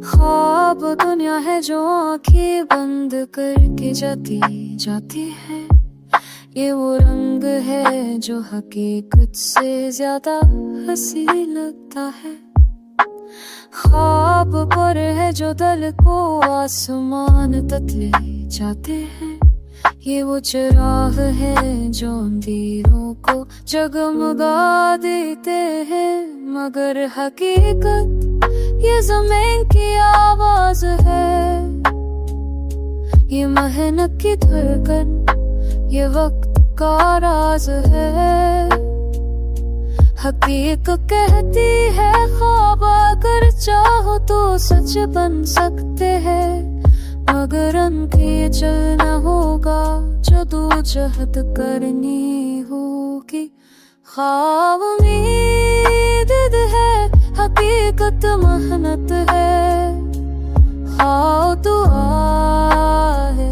ख्वाब दुनिया है जो आंखें बंद करके जाती जाती है। ये वो रंग है जो हकीकत से ज्यादा हंसी लगता है। ख्वाब पर है जो दिल को आसमान तक ले जाते हैं। ये वो चिराग है जो अंधेरों को जगमगा देते हैं। मगर हकीकत ये ज़मीन की आवाज है, ये मेहनत की धड़कन, ये वक्त का राज है। हकीकत कहती है ख्वाब अगर चाहो तो सच बन सकते हैं। मगर उनके चलना होगा, जदोजहद करनी होगी। ख्वाब उम्मीद है, हकीकत मेहनत है। ख्वाब दुआ है,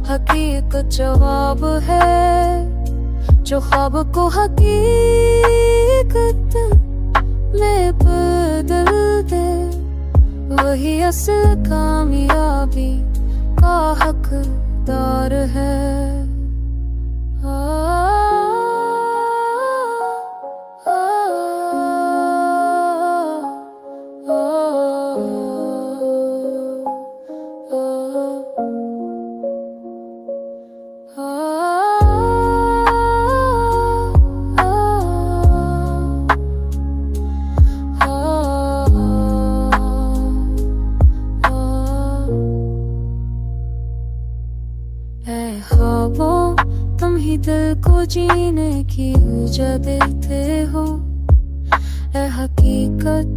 हकीकत जवाब है। जो ख्वाब को हकीकत में बदल दे, वही असल कामयाबी का हकदार है। ख्वाबों तुम ही दिल को जीने की ऊर्जा देते हो। ऐ हकीकत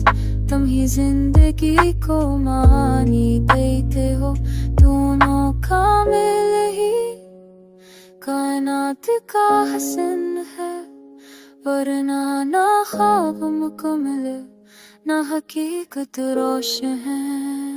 तुम ही जिंदगी को मानी देते हो। दोनों कामिल ही कायनात का हसन है। वरना ना ख्वाब मुकम्मल ना हकीकत रोशन है।